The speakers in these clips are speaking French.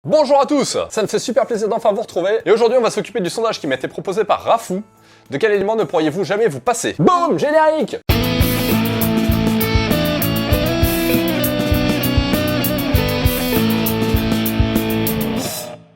Bonjour à tous, ça me fait super plaisir d'enfin vous retrouver, et aujourd'hui on va s'occuper du sondage qui m'a été proposé par Rafou. De quel élément ne pourriez-vous jamais vous passer? Boum, générique!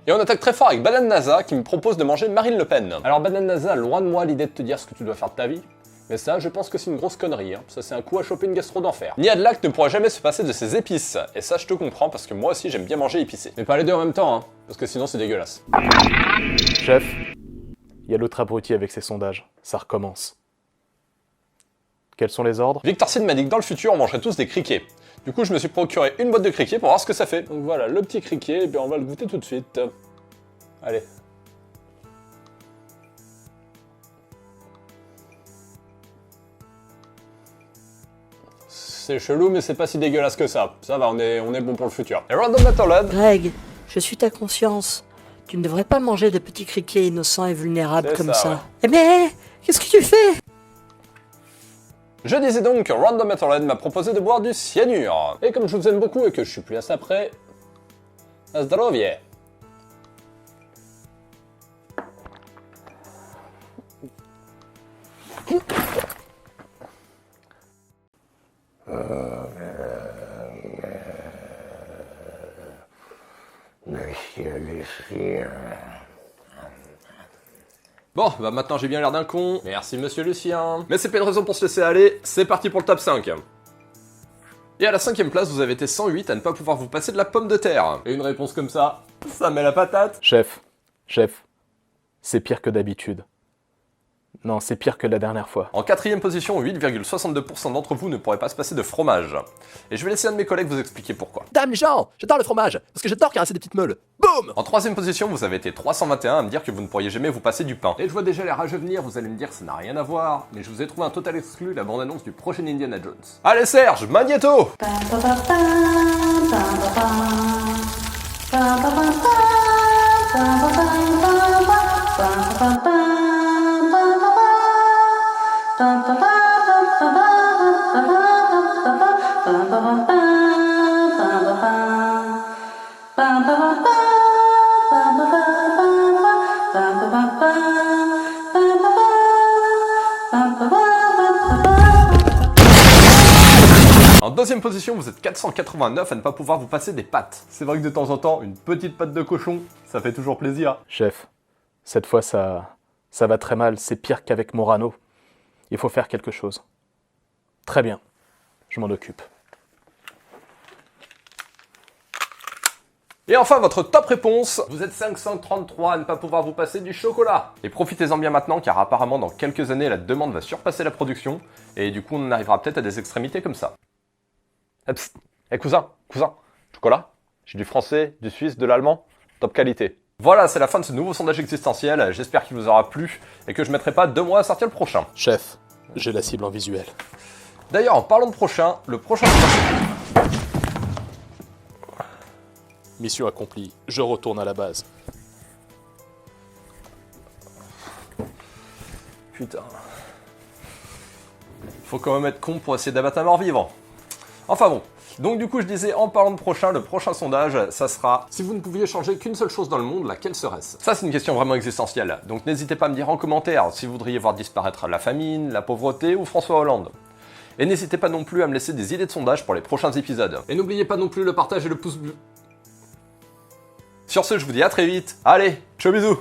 Et on attaque très fort avec Banane NASA qui me propose de manger Marine Le Pen. Alors Banane NASA, loin de moi l'idée de te dire ce que tu dois faire de ta vie. Mais ça, je pense que c'est une grosse connerie, hein. Ça c'est un coup à choper une gastro d'enfer. Nia de Lac ne pourra jamais se passer de ses épices, et ça je te comprends parce que moi aussi j'aime bien manger épicé. Mais pas les deux en même temps, hein, parce que sinon c'est dégueulasse. Chef, il y a l'autre abruti avec ses sondages, ça recommence. Quels sont les ordres? Victor Sid m'a dit que dans le futur on mangerait tous des criquets. Du coup je me suis procuré une boîte de criquets pour voir ce que ça fait. Donc voilà, le petit criquet, et bien on va le goûter tout de suite. Allez. C'est chelou, mais c'est pas si dégueulasse que ça. Ça va, on est bon pour le futur. Et Random Matterlad. Greg, je suis ta conscience. Tu ne devrais pas manger de petits criquets innocents et vulnérables C'est comme ça, ça. ouais. Eh mais, qu'est-ce que tu fais? Je disais donc que Random Matterlad m'a proposé de boire du cyanure. Et comme je vous aime beaucoup et que je suis plus assez prêt, à zdrowie. Monsieur Lucien. Bon, bah maintenant j'ai bien l'air d'un con. Merci monsieur Lucien. Mais c'est pas une raison pour se laisser aller, c'est parti pour le top 5. Et à la 5ème place, vous avez été 108 à ne pas pouvoir vous passer de la pomme de terre. Et une réponse comme ça met la patate. Chef, c'est pire que d'habitude. Non, c'est pire que la dernière fois. En 4ème position, 8,62% d'entre vous ne pourraient pas se passer de fromage. Et je vais laisser un de mes collègues vous expliquer pourquoi. Dame les gens, j'adore le fromage, parce que j'adore caresser des petites meules. Boum! En 3ème position, vous avez été 321 à me dire que vous ne pourriez jamais vous passer du pain. Et je vois déjà les rageux venir, vous allez me dire que ça n'a rien à voir, mais je vous ai trouvé un total exclu, la bande-annonce du prochain Indiana Jones. Allez Serge, Magneto! En 2ème position, vous êtes 489 à ne pas pouvoir vous passer des pâtes. C'est vrai que de temps en temps, une petite pâte de cochon, ça fait toujours plaisir. Chef, cette fois ça va très mal, c'est pire qu'avec Morano. Il faut faire quelque chose. Très bien, je m'en occupe. Et enfin, votre top réponse, vous êtes 533 à ne pas pouvoir vous passer du chocolat. Et profitez-en bien maintenant, car apparemment dans quelques années, la demande va surpasser la production, et du coup on arrivera peut-être à des extrémités comme ça. Eh cousin, chocolat? J'ai du français, du suisse, de l'allemand, top qualité. Voilà, c'est la fin de ce nouveau sondage existentiel, j'espère qu'il vous aura plu, et que je mettrai pas 2 mois à sortir le prochain. Chef, j'ai la cible en visuel. D'ailleurs, en parlant de prochain, le prochain... Mission accomplie, je retourne à la base. Putain. Faut quand même être con pour essayer d'abattre un mort-vivant. Enfin bon. Donc du coup, je disais, en parlant de prochain, le prochain sondage, ça sera... Si vous ne pouviez changer qu'une seule chose dans le monde, laquelle serait-ce? Ça, c'est une question vraiment existentielle. Donc n'hésitez pas à me dire en commentaire si vous voudriez voir disparaître la famine, la pauvreté ou François Hollande. Et n'hésitez pas non plus à me laisser des idées de sondage pour les prochains épisodes. Et n'oubliez pas non plus le partage et le pouce bleu. Sur ce, je vous dis à très vite. Allez, ciao bisous.